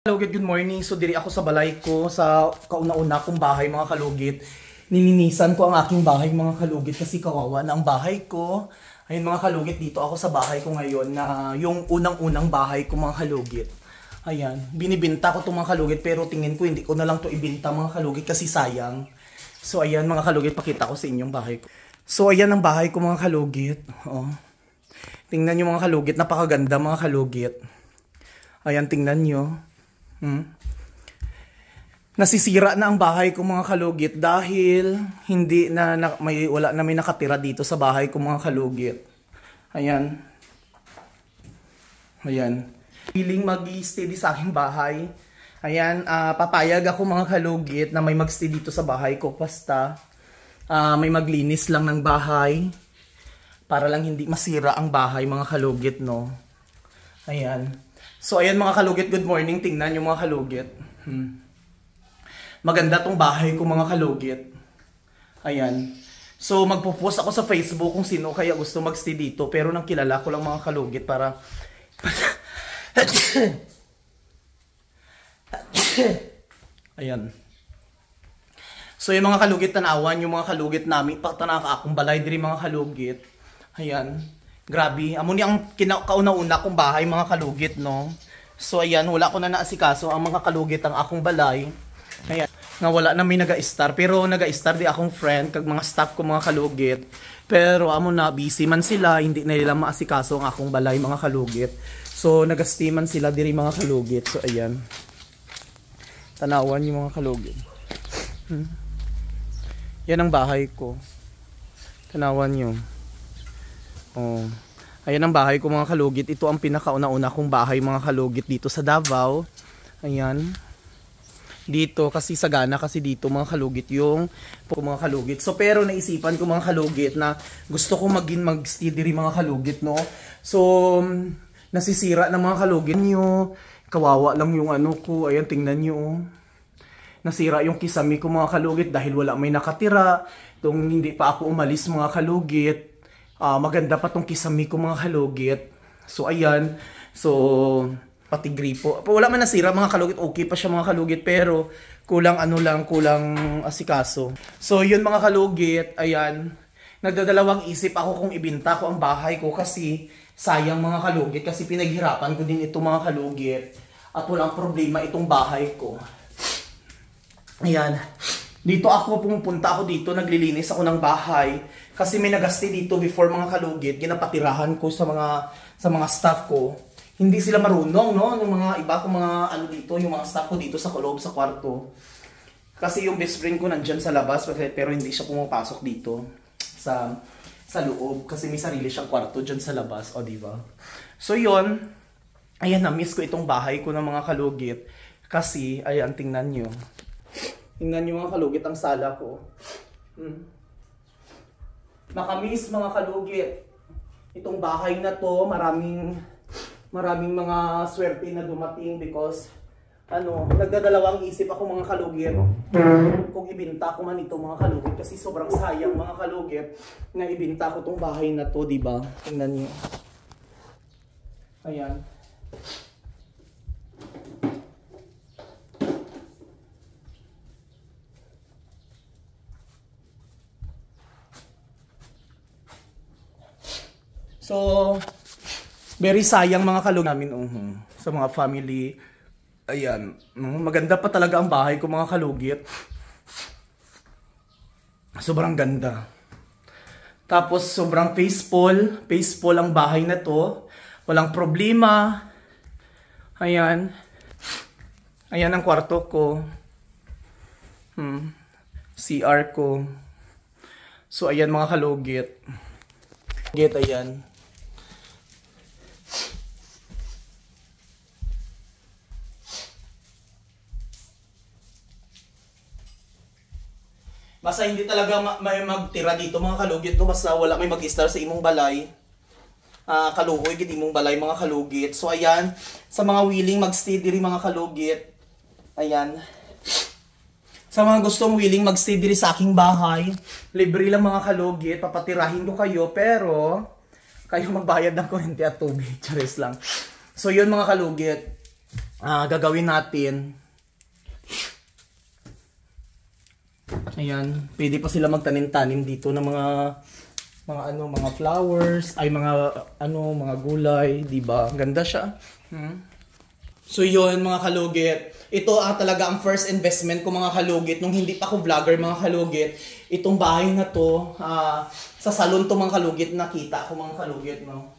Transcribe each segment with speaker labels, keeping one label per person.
Speaker 1: Kalugit, good morning. So diri ako sa balay ko sa kauna-una kong bahay mga kalugit. Nilinisan ko ang aking bahay mga kalugit kasi kawawa na ang bahay ko. Ayun mga kalugit, dito ako sa bahay ko ngayon na yung unang-unang bahay ko mga kalugit. Ayan, binibinta ko itong mga kalugit pero tingin ko hindi ko na lang to ibinta mga kalugit kasi sayang. So ayan mga kalugit, pakita ko sa inyong bahay ko. So ayan ang bahay ko mga kalugit. Oh. Tingnan nyo mga kalugit, napakaganda mga kalugit. Ayan, tingnan nyo. Nasisira na ang bahay ko mga kalugit dahil hindi na, wala na may nakatira dito sa bahay ko mga kalugit. Ayan. Ayan. Feeling mag-stay sa aking bahay. Ayan, papayag ako mga kalugit na may mag-stay dito sa bahay ko. Basta may maglinis lang ng bahay para lang hindi masira ang bahay mga kalugit, no? Ayan. So, ayan mga kalugit, good morning. Tingnan yung mga kalugit. Maganda tong bahay ko mga kalugit. Ayan. So, magpo-post ako sa Facebook kung sino kaya gusto mag-stay dito. Pero nang kilala ko lang mga kalugit para... Ayan. So, yung mga kalugit, tanawan yung mga kalugit namin. Patanaka akong balay diri mga kalugit. Ayan. Grabe, amo ni ang kauna-una kong bahay mga kalugit, no? So ayan, wala ko na naasikaso ang mga kalugit ang akong balay. Ayan, nga wala na may naga-star, pero naga-star di akong friend kag mga staff ko mga kalugit. Pero amo na busy man sila, hindi na nila maasikaso ang akong balay mga kalugit. So nagasti man sila diri mga kalugit. So ayan. Tanawan yung mga kalugit. Yan ang bahay ko. Tanawan nyo. Oh. Ayan ang bahay ko mga kalugit. Ito ang pinakauna-una kong bahay mga kalugit dito sa Davao. Ayan. Dito kasi sagana kasi dito mga kalugit yung mga kalugit. So pero naisipan ko mga kalugit na gusto ko mag-stay diri mga kalugit, no. So nasisira ng mga kalugit nyo. Kawawa lang yung ano ko. Ayan, tingnan nyo. Nasira yung kisame ko mga kalugit dahil wala may nakatira. Tung hindi pa ako umalis mga kalugit. Maganda pa tong kisame ko mga kalugit. So ayan. So pati gripo. Wala man nasira mga kalugit. Okay pa siya mga kalugit. Pero kulang ano lang. Kulang asikaso. So yun mga kalugit. Ayan. Nagdadalawang isip ako kung ibinta ko ang bahay ko. Kasi sayang mga kalugit. Kasi pinaghirapan ko din ito mga kalugit. At walang problema itong bahay ko. Ayan. Dito ako pumupunta ako dito. Naglilinis ako ng bahay. Kasi may nagasti dito before mga kalugit, ginapatirahan ko sa mga staff ko. Hindi sila marunong, no? Yung mga iba ko mga ano dito, yung mga staff ko dito sa loob sa kwarto. Kasi yung best friend ko nandyan sa labas, pero hindi siya pumapasok dito sa loob. Kasi may sarili siyang kwarto dyan sa labas, o diba? So yun, ayan, na-miss ko itong bahay ko ng mga kalugit. Kasi, ayan, tingnan nyo. Tingnan nyo mga kalugit ang sala ko. Nakamiss mga kalugit. Itong bahay na to, maraming mga swerte na dumating because nagdadalawang isip ako mga kalugit kung ibinta ko man ito mga kalugit kasi sobrang sayang mga kalugit na ibinta ko tong bahay na to, di ba? Tingnan niyo. Ayan. So, very sayang mga kalugit namin sa mga family. Ayan, maganda pa talaga ang bahay ko mga kalugit. Sobrang ganda. Tapos sobrang peaceful ang bahay na to. Walang problema. Ayan. Ayan ang kwarto ko. CR ko. So ayan mga kalugit. Ayan. Basta hindi talaga may magtira dito mga kalugit, no? Basta wala may mag-star sa imong balay. Kaluoy gid imong balay mga kalugit. So ayan, sa mga willing mag-stay diri mga kalugit. Ayan. Sa mga gustong willing mag-stay diri sa aking bahay, libre lang mga kalugit, papatirahin ko kayo pero kayo magbayad ng kuryente at tubig. Charis lang. So yun mga kalugit. gagawin natin, ayan, pwede pa sila magtanim-tanim dito ng mga flowers, ay mga gulay, 'di ba? Ganda siya. So yun mga kalugit, ito talaga ang first investment ko mga kalugit nung hindi pa ako vlogger mga kalugit. Itong bahay na to, sa salon to mga kalugit, nakita ko mga kalugit, no.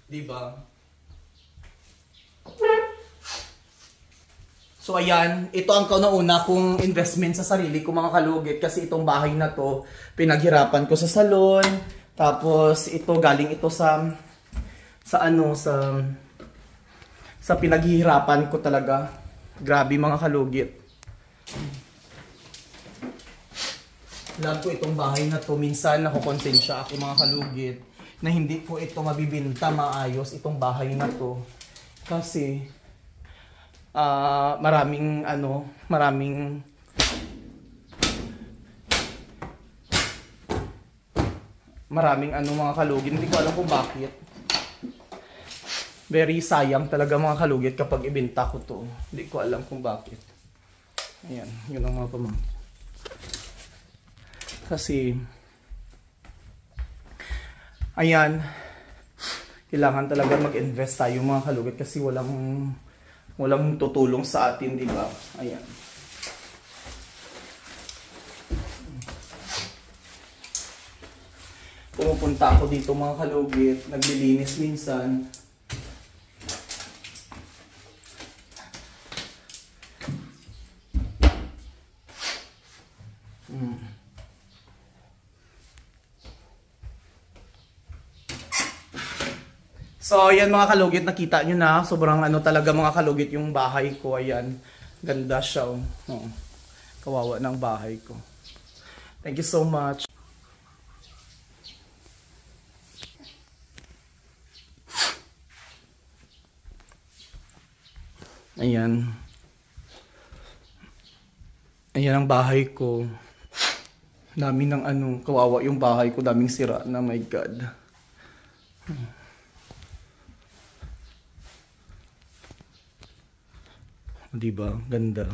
Speaker 1: Diba? So ayan, ito ang kauna-una kong investment sa sarili ko mga kalugit, kasi itong bahay na to, pinaghirapan ko sa salon. Tapos ito galing ito sa pinaghihirapan ko talaga. Grabe mga kalugit. Love ko itong bahay na to. Minsan nakokonsensya ako mga kalugit na hindi ko ito mabibinta maayos, itong bahay na to. Kasi maraming mga kalugit. Hindi ko alam kung bakit. Very sayang talaga mga kalugit kapag ibenta ko to. Hindi ko alam kung bakit. Ayan, yun ang mga pamang. Kasi ayan, kailangan talaga mag-invest tayo mga kalugit kasi walang tutulong sa atin, di ba? Ayan. Pumupunta ako dito mga kalugit, naglilinis minsan. So, ayan mga kalugit, nakita nyo na, sobrang talaga mga kalugit yung bahay ko. Ayan, ganda siya. Oh. Kawawa ng bahay ko. Thank you so much. Ayan. Ayan ang bahay ko. Dami ng kawawa yung bahay ko, daming sira na, my God. Diba? Ganda.